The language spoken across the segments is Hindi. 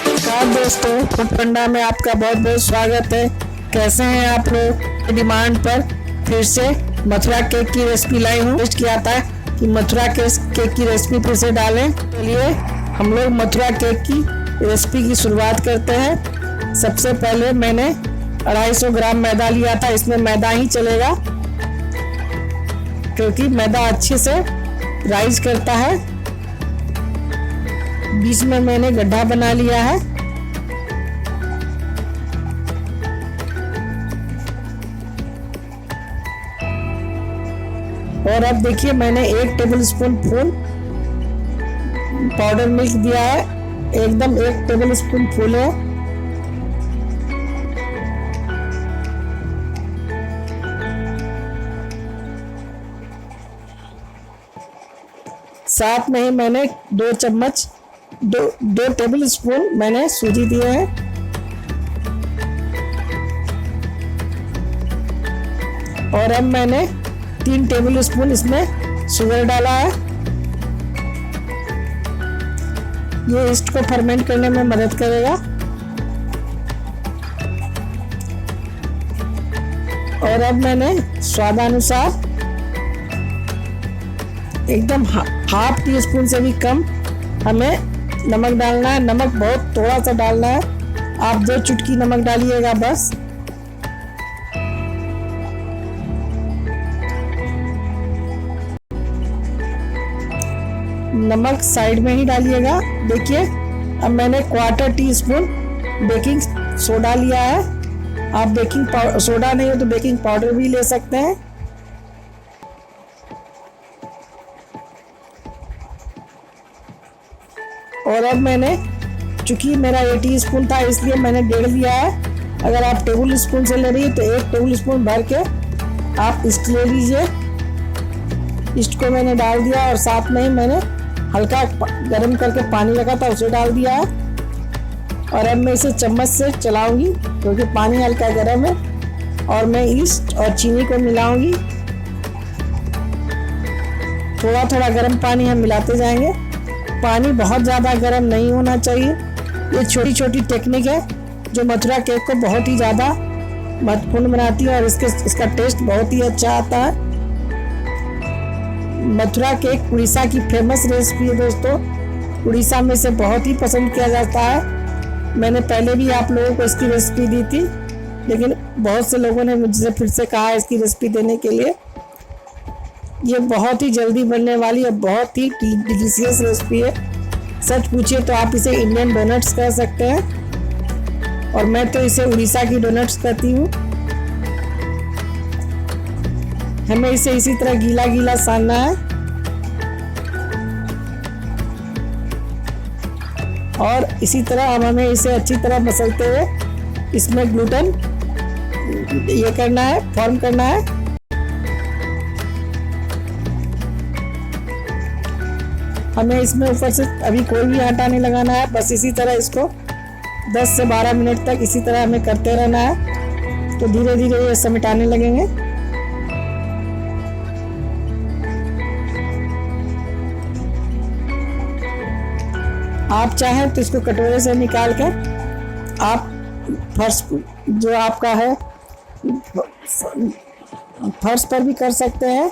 नमस्कार दोस्तों, फूड पंडा में आपका बहुत बहुत स्वागत है। कैसे हैं आप लोग? डिमांड पर फिर से मथुरा केक की रेसिपी लाई हूँ। टेस्ट किया था कि मथुरा केक की रेसिपी फिर से डालें। चलिए हम लोग मथुरा केक की रेसिपी की शुरुआत करते हैं। सबसे पहले मैंने 250 ग्राम मैदा लिया था। इसमें मैदा ही चलेगा क्योंकि मैदा अच्छे से राइज करता है। बीच में मैंने गड्ढा बना लिया है। और अब देखिए मैंने 1 टेबलस्पून फुल पाउडर मिल्क दिया है। एकदम 1 टेबलस्पून फुल है। साथ में ही मैंने 2 टेबलस्पून मैंने सूजी दिए हैं। और अब मैंने 3 टेबलस्पून इसमें शुगर डाला है। ये ईस्ट को फर्मेंट करने में मदद करेगा। और अब मैंने स्वादानुसार एकदम ½ टी स्पून से भी कम हमें नमक डालना है। नमक बहुत थोड़ा सा डालना है। आप 2 चुटकी नमक डालिएगा बस। नमक साइड में ही डालिएगा। देखिए अब मैंने 1/4 टी स्पून बेकिंग सोडा लिया है। आप बेकिंग सोडा नहीं हो तो बेकिंग पाउडर भी ले सकते हैं। और अब मैंने, चूंकि मेरा 1 टीस्पून था इसलिए मैंने 1.5 लिया है। अगर आप टेबल स्पून से ले रही है तो 1 टेबल स्पून भर के आप ईस्ट ले लीजिए। ईस्ट को मैंने डाल दिया और साथ में ही मैंने हल्का गर्म करके पानी रखा था उसे डाल दिया है। और अब मैं इसे चम्मच से चलाऊंगी क्योंकि पानी हल्का गर्म है। और मैं ईस्ट और चीनी को मिलाऊंगी। थोड़ा थोड़ा गर्म पानी हम मिलाते जाएंगे। पानी बहुत ज़्यादा गर्म नहीं होना चाहिए। ये छोटी छोटी टेक्निक है जो मथुरा केक को बहुत ही ज़्यादा महत्वपूर्ण बनाती है और इसका टेस्ट बहुत ही अच्छा आता है। मथुरा केक उड़ीसा की फेमस रेसिपी है दोस्तों। उड़ीसा में से बहुत ही पसंद किया जाता है। मैंने पहले भी आप लोगों को इसकी रेसिपी दी थी, लेकिन बहुत से लोगों ने मुझसे फिर से कहा है इसकी रेसिपी देने के लिए। ये बहुत ही जल्दी बनने वाली और बहुत ही डिलीशियस रेसिपी है। सच पूछिए तो आप इसे इंडियन डोनट्स कह सकते हैं और मैं तो इसे उड़ीसा की डोनट्स कहती हूँ। हमें इसे इसी तरह गीला गीला सानना है। और इसी तरह अब हमें इसे अच्छी तरह मसलते हुए इसमें ग्लूटेन ये करना है, फॉर्म करना है। हमें इसमें ऊपर से अभी कोई भी आटा नहीं लगाना है। बस इसी तरह इसको 10 से 12 मिनट तक इसी तरह हमें करते रहना है। तो धीरे धीरे ये समेटाने लगेंगे। आप चाहें तो इसको कटोरे से निकाल कर आप फर्श जो आपका है फर्श पर भी कर सकते हैं।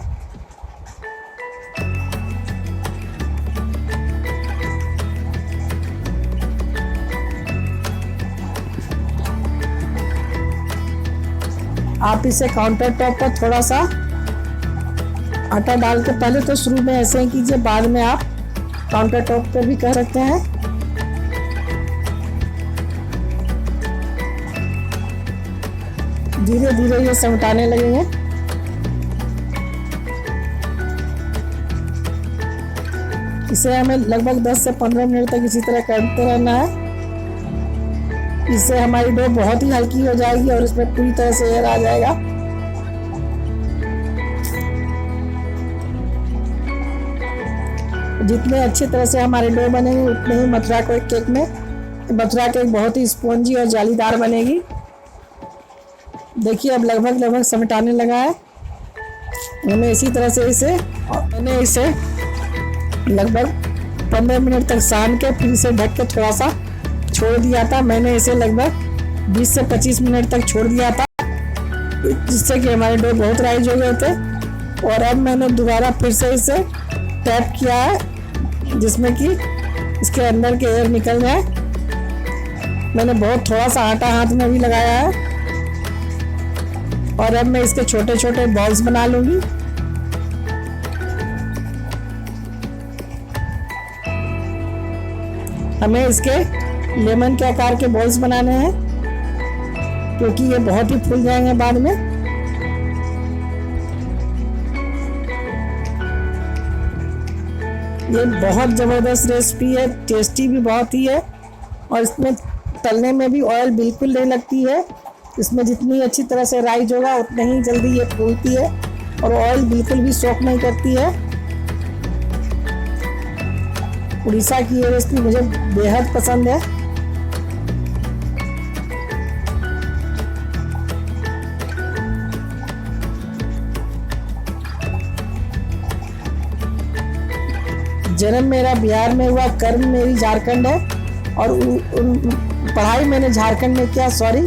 आप इसे काउंटर टॉप पर थोड़ा सा आटा डाल के, पहले तो शुरू में ऐसे ही कीजिए, बाद में आप काउंटर टॉप पर भी कर सकते हैं। धीरे धीरे ये समेटाने लगेंगे। इसे हमें लगभग 10 से 15 मिनट तक इसी तरह करते रहना है। इससे हमारी डो बहुत ही हल्की हो जाएगी और इसमें पूरी तरह से एयर आ जाएगा। जितने अच्छी तरह से हमारे डो बनेंगे उतने ही मथुरा केक बहुत ही स्पॉन्जी और जालीदार बनेगी। देखिए अब लगभग समेटाने लगा है। मैंने इसी तरह से मैंने इसे लगभग 15 मिनट तक सान के फिर इसे ढक के थोड़ा सा छोड़ दिया था। मैंने इसे लगभग 20 से 25 मिनट तक छोड़ दिया था, जिससे कि हमारे डो बहुत राइज हो गए थे। और अब मैंने दोबारा फिर से इसे टैप किया है, जिसमें कि इसके अंदर के एयर निकल जाए। मैंने बहुत थोड़ा सा आटा हाथ में भी लगाया है। और अब मैं इसके छोटे छोटे बॉल्स बना लूंगी। हमें इसके लेमन के आकार के बॉल्स बनाने हैं, क्योंकि ये बहुत ही फूल जाएंगे बाद में। ये बहुत ज़बरदस्त रेसिपी है, टेस्टी भी बहुत ही है। और इसमें तलने में भी ऑयल बिल्कुल नहीं लगती है। इसमें जितनी अच्छी तरह से राइज होगा उतनी ही जल्दी ये फूलती है, और ऑयल बिल्कुल भी सोख नहीं करती है। उड़ीसा की ये रेसिपी मुझे बेहद पसंद है। जन्म मेरा बिहार में हुआ, कर्म मेरी झारखंड है, और पढ़ाई मैंने झारखंड में किया, सॉरी।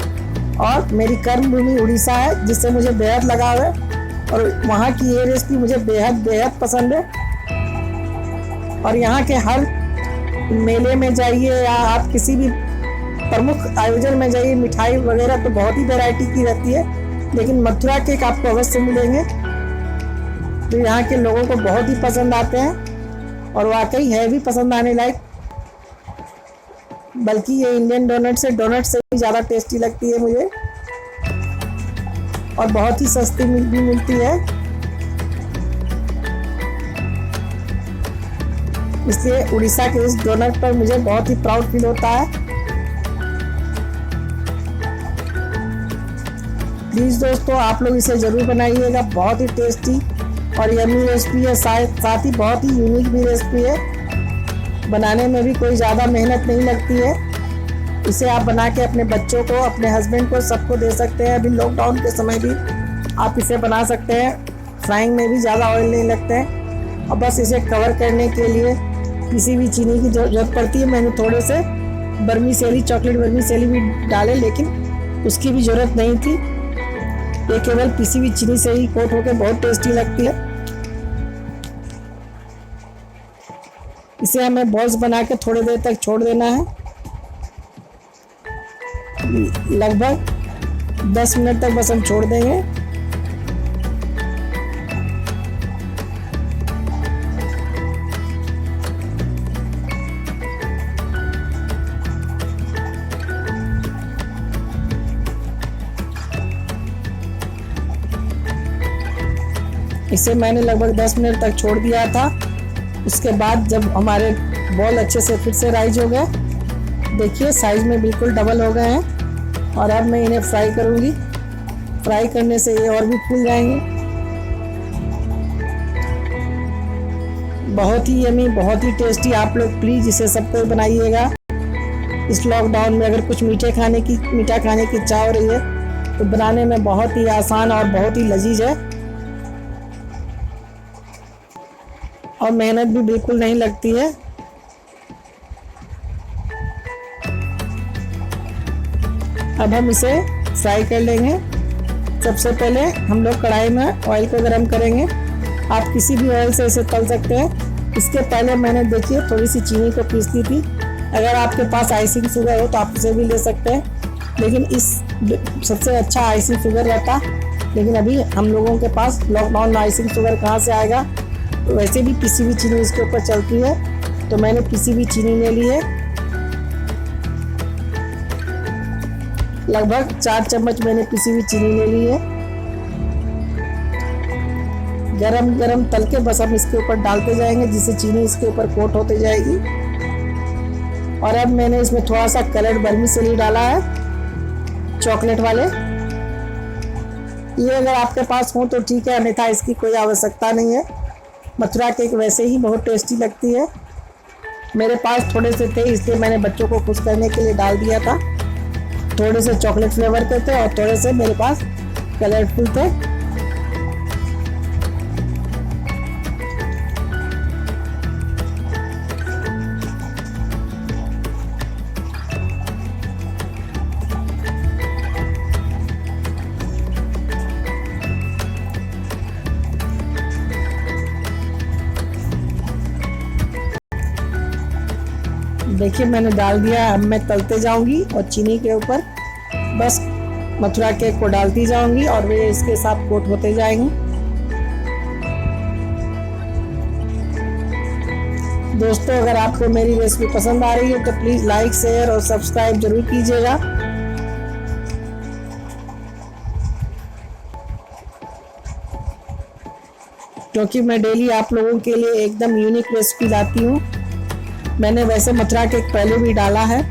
और मेरी कर्म भूमि उड़ीसा है, जिससे मुझे बेहद लगाव है। और वहाँ की ये रेसिपी मुझे बेहद बेहद पसंद है। और यहाँ के हर मेले में जाइए या आप किसी भी प्रमुख आयोजन में जाइए, मिठाई वगैरह तो बहुत ही वैरायटी की रहती है, लेकिन मथुरा केक आपको अवश्य मिलेंगे, तो यहाँ के लोगों को बहुत ही पसंद आते हैं। और वाकई है भी पसंद आने लायक, बल्कि ये इंडियन डोनट से भी ज़्यादा टेस्टी लगती है मुझे, और बहुत ही सस्ती भी मिलती है। इसलिए उड़ीसा के इस डोनट पर मुझे बहुत ही प्राउड फील होता है। प्लीज़ दोस्तों, आप लोग इसे ज़रूर बनाइएगा। बहुत ही टेस्टी और यम्मी रेसिपी है, साथ ही बहुत ही यूनिक भी रेसिपी है। बनाने में भी कोई ज़्यादा मेहनत नहीं लगती है। इसे आप बना के अपने बच्चों को, अपने हस्बैंड को, सबको दे सकते हैं। अभी लॉकडाउन के समय भी आप इसे बना सकते हैं। फ्राइंग में भी ज़्यादा ऑयल नहीं लगते हैं। और बस इसे कवर करने के लिए किसी भी चीनी की ज़रूरत पड़ती है। मैंने थोड़े से वर्मिसेली, चॉकलेट वर्मिसेली भी डाले, लेकिन उसकी भी ज़रूरत नहीं थी। ये केवल पिसी हुई चीनी से ही कोट होकर बहुत टेस्टी लगती है। इसे हमें बॉल्स बना के थोड़ी देर तक छोड़ देना है, लगभग 10 मिनट तक बस हम छोड़ देंगे। इसे मैंने लगभग 10 मिनट तक छोड़ दिया था। उसके बाद जब हमारे बॉल अच्छे से फिर से राइज हो गए, देखिए साइज में बिल्कुल डबल हो गए हैं। और अब मैं इन्हें फ्राई करूंगी। फ्राई करने से ये और भी फूल जाएंगे। बहुत ही यमी, बहुत ही टेस्टी। आप लोग प्लीज़ इसे सबको बनाइएगा। इस लॉकडाउन में अगर कुछ मीठा खाने की इच्छा हो रही है तो बनाने में बहुत ही आसान और बहुत ही लजीज है, और मेहनत भी बिल्कुल नहीं लगती है। अब हम इसे फ्राई कर लेंगे। सबसे पहले हम लोग कढ़ाई में ऑयल को गरम करेंगे। आप किसी भी ऑयल से इसे तल सकते हैं। इसके पहले मैंने देखिए थोड़ी सी चीनी को पीस दी थी। अगर आपके पास आइसिंग शुगर हो तो आप उसे भी ले सकते हैं, लेकिन इस सबसे अच्छा आइसिंग शुगर रहता। लेकिन अभी हम लोगों के पास लॉकडाउन में आइसिंग शुगर कहाँ से आएगा। तो वैसे भी पिसी हुई चीनी इसके ऊपर चलती है, तो मैंने पिसी हुई चीनी ले ली है। लगभग 4 चम्मच मैंने पिसी हुई चीनी ले ली है। गरम गरम तल के बस हम इसके ऊपर डालते जाएंगे, जिससे चीनी इसके ऊपर कोट होते जाएगी। और अब मैंने इसमें थोड़ा सा कलर्ड वर्मिसेली डाला है, चॉकलेट वाले। ये अगर आपके पास हो तो ठीक है, अन्यथा इसकी कोई आवश्यकता नहीं है। मथुरा केक वैसे ही बहुत टेस्टी लगती है। मेरे पास थोड़े से थे, इसलिए मैंने बच्चों को खुश करने के लिए डाल दिया था। थोड़े से चॉकलेट फ्लेवर के थे और थोड़े से मेरे पास कलरफुल थे। देखिए मैंने डाल दिया। अब मैं तलते जाऊंगी और चीनी के ऊपर बस मथुरा केक को डालती जाऊंगी और वे इसके साथ कोट होते जाएंगे। दोस्तों, अगर आपको मेरी रेसिपी पसंद आ रही है तो प्लीज़ लाइक, शेयर और सब्सक्राइब जरूर कीजिएगा। क्योंकि मैं डेली आप लोगों के लिए एकदम यूनिक रेसिपी लाती हूँ। मैंने वैसे मथुरा केक पहले भी डाला है,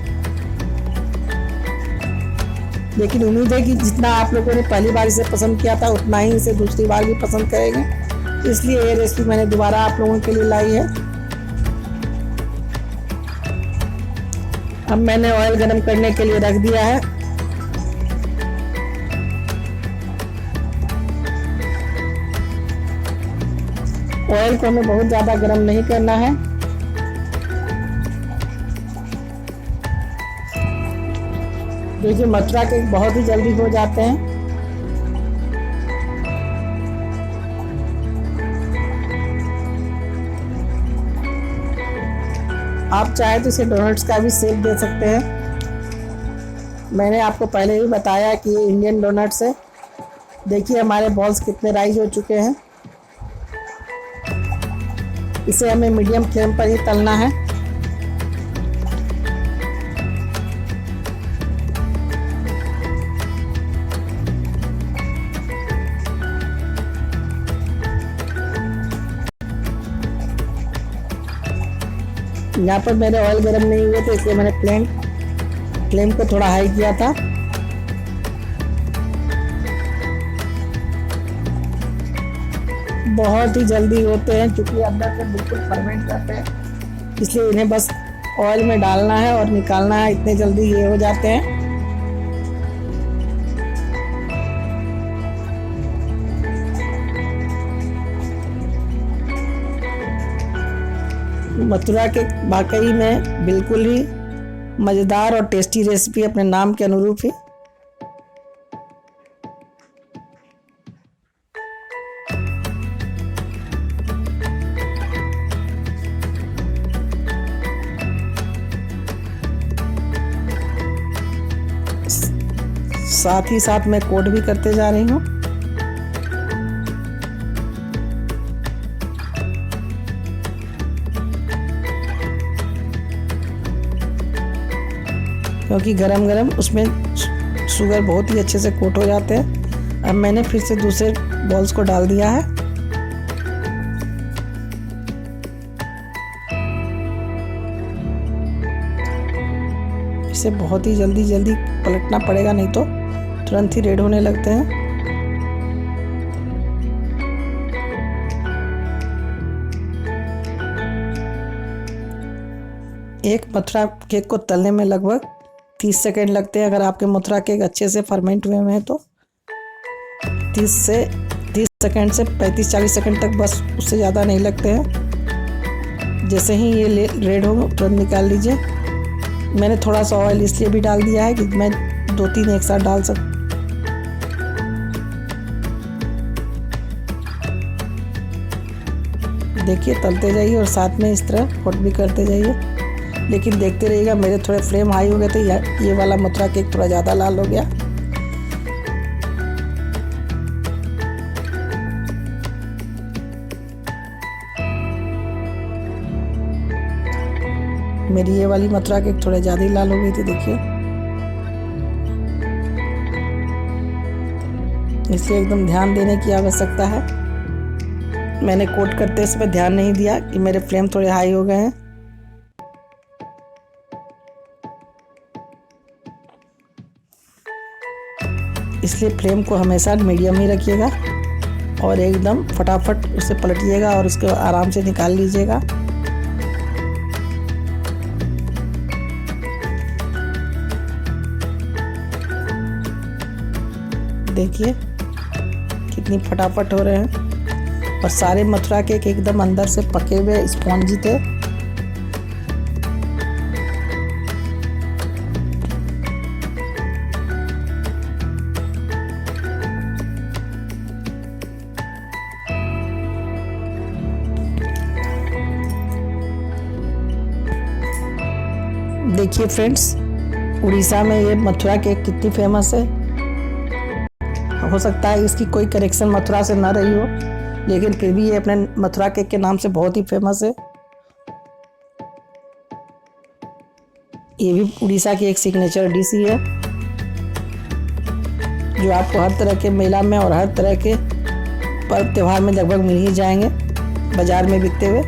लेकिन उम्मीद है कि जितना आप लोगों ने पहली बार इसे पसंद किया था उतना ही इसे दूसरी बार भी पसंद करेंगे। इसलिए ये रेसिपी मैंने दोबारा आप लोगों के लिए लाई है। अब मैंने ऑयल गरम करने के लिए रख दिया है। ऑयल को हमें बहुत ज़्यादा गरम नहीं करना है। देखिए मथुरा केक बहुत ही जल्दी हो जाते हैं। आप चाहे तो इसे डोनट्स का भी शेप दे सकते हैं। मैंने आपको पहले ही बताया कि ये इंडियन डोनट्स है। देखिए हमारे बॉल्स कितने राइज हो चुके हैं। इसे हमें मीडियम फ्लेम पर ही तलना है। यहाँ पर मेरे ऑयल गर्म नहीं हुए थे, इसलिए मैंने फ्लेम को थोड़ा हाई किया था। बहुत ही जल्दी होते हैं क्योंकि अंदर से बिल्कुल फर्मेंट करते हैं, इसलिए इन्हें बस ऑयल में डालना है और निकालना है। इतने जल्दी ये हो जाते हैं। मथुरा केक वाकई में बिल्कुल ही मज़ेदार और टेस्टी रेसिपी अपने नाम के अनुरूप ही। साथ ही साथ मैं कोट भी करते जा रही हूँ। क्योंकि गरम गरम उसमें शुगर बहुत ही अच्छे से कोट हो जाते हैं। अब मैंने फिर से दूसरे बॉल्स को डाल दिया है। इसे बहुत ही जल्दी पलटना पड़ेगा, नहीं तो तुरंत ही रेड होने लगते हैं। एक मथुरा केक को तलने में लगभग 30 सेकेंड लगते हैं। अगर आपके मथुरा केक अच्छे से फर्मेंट हुए हैं तो 30 सेकेंड से 35-40 सेकेंड तक, बस उससे ज़्यादा नहीं लगते हैं। जैसे ही ये रेड हो तुरंत निकाल लीजिए। मैंने थोड़ा सा ऑयल इसलिए भी डाल दिया है कि मैं 2-3 एक साथ डाल सकूँ। देखिए तलते जाइए और साथ में इस तरह कोट भी करते जाइए, लेकिन देखते रहिएगा। मेरे थोड़े फ्लेम हाई हो गए थे, ये वाला मथुरा केक थोड़ा ज़्यादा लाल हो गया। मेरी ये वाली मथुरा केक थोड़े ज़्यादा ही लाल हो गई थी, देखिए। इसलिए एकदम ध्यान देने की आवश्यकता है। मैंने कोट करते समय ध्यान नहीं दिया कि मेरे फ्लेम थोड़े हाई हो गए हैं। इसलिए फ्लेम को हमेशा मीडियम ही रखिएगा और एकदम फटाफट उसे पलटिएगा और उसको आराम से निकाल लीजिएगा। देखिए कितनी फटाफट हो रहे हैं और सारे मथुरा केक एकदम अंदर से पके हुए स्पॉन्जी थे। देखिए फ्रेंड्स, उड़ीसा में ये मथुरा केक कितनी फेमस है। हो सकता है इसकी कोई कनेक्शन मथुरा से ना रही हो, लेकिन फिर भी ये अपने मथुरा केक के नाम से बहुत ही फेमस है। ये भी उड़ीसा की एक सिग्नेचर डिश ही है, जो आपको हर तरह के मेला में और हर तरह के पर्व त्योहार में लगभग मिल ही जाएंगे बाजार में बिकते हुए।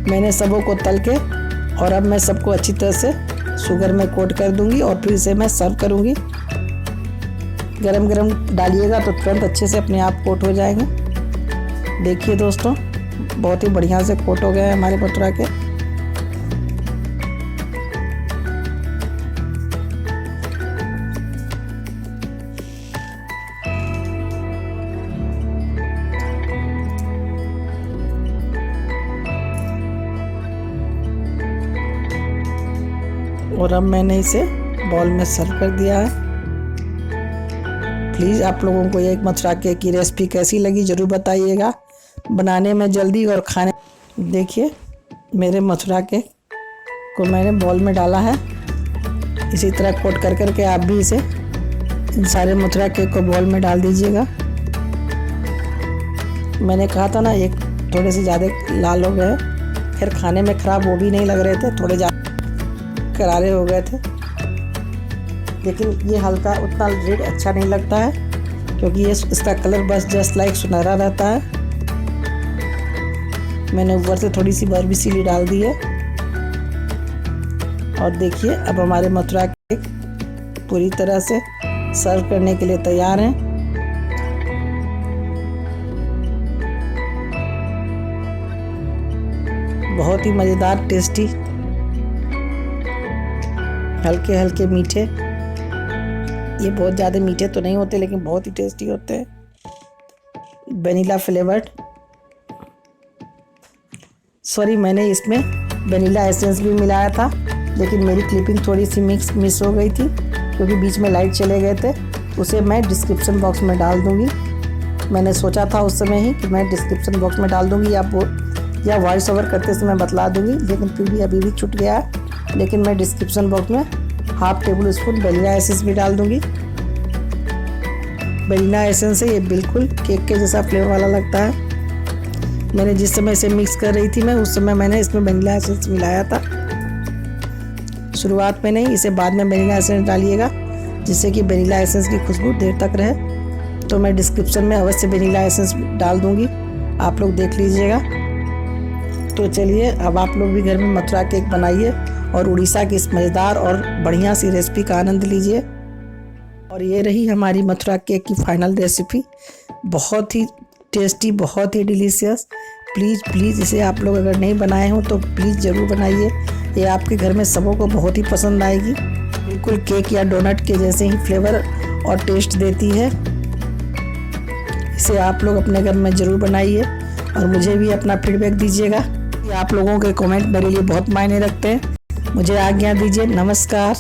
मैंने सबों को तल के और अब मैं सबको अच्छी तरह से शुगर में कोट कर दूंगी और फिर इसे मैं सर्व करूंगी। गरम गरम डालिएगा तो तुरंत अच्छे से अपने आप कोट हो जाएंगे। देखिए दोस्तों, बहुत ही बढ़िया से कोट हो गए हैं हमारे मथुरा के। और अब मैंने इसे बॉल में सर्व कर दिया है। प्लीज़ आप लोगों को ये मथुरा केक की रेसिपी कैसी लगी ज़रूर बताइएगा। बनाने में जल्दी और खाने। देखिए मेरे मथुरा केक को मैंने बॉल में डाला है। इसी तरह कोट कर करके आप भी इसे इन सारे मथुरा केक को बॉल में डाल दीजिएगा। मैंने कहा था ना, एक थोड़े से ज़्यादा लाल हो गए, खैर खाने में ख़राब वो भी नहीं लग रहे थे, थोड़े ज़्यादा करारे हो गए थे। लेकिन ये हल्का उतना रेड अच्छा नहीं लगता है, क्योंकि ये इसका कलर बस जस्ट लाइक सुनहरा रहता है। मैंने ऊपर से थोड़ी सी वर्मिसेली डाल दी है। और देखिए अब हमारे मथुरा केक पूरी तरह से सर्व करने के लिए तैयार हैं। बहुत ही मज़ेदार, टेस्टी, हल्के हल्के मीठे। ये बहुत ज़्यादा मीठे तो नहीं होते, लेकिन बहुत ही टेस्टी होते हैं। वेनिला फ्लेवर्ड, सॉरी मैंने इसमें वेनिला एसेंस भी मिलाया था, लेकिन मेरी क्लिपिंग थोड़ी सी मिस हो गई थी, क्योंकि बीच में लाइट चले गए थे। उसे मैं डिस्क्रिप्शन बॉक्स में डाल दूँगी। मैंने सोचा था उस समय ही कि मैं डिस्क्रिप्शन बॉक्स में डाल दूँगी या वॉइस ओवर करते समय बतला दूँगी, लेकिन फिर भी अभी भी छूट गया है। लेकिन मैं डिस्क्रिप्शन बॉक्स में half table spoon vanilla essence भी डाल दूंगी। वेनिला एसेंस से ये बिल्कुल केक के जैसा फ्लेवर वाला लगता है। मैंने जिस समय इसे मिक्स कर रही थी उस समय मैंने इसमें वेनिला एसेंस मिलाया था। शुरुआत में नहीं, इसे बाद में वेनिला एसेंस डालिएगा, जिससे कि वेनिला एसेंस की खुशबू देर तक रहे। तो मैं डिस्क्रिप्शन में अवश्य वेनिला एसेंस डाल दूंगी, आप लोग देख लीजिएगा। तो चलिए अब आप लोग भी घर में मथुरा केक बनाइए और उड़ीसा की इस मज़ेदार और बढ़िया सी रेसिपी का आनंद लीजिए। और ये रही हमारी मथुरा केक की फाइनल रेसिपी, बहुत ही टेस्टी, बहुत ही डिलीशियस। प्लीज़ इसे आप लोग अगर नहीं बनाए हो तो प्लीज़ ज़रूर बनाइए। ये आपके घर में सबों को बहुत ही पसंद आएगी। बिल्कुल केक या डोनट के जैसे ही फ्लेवर और टेस्ट देती है। इसे आप लोग अपने घर में ज़रूर बनाइए और मुझे भी अपना फीडबैक दीजिएगा। आप लोगों के कमेंट मेरे लिए बहुत मायने रखते हैं। मुझे आज्ञा दीजिए, नमस्कार।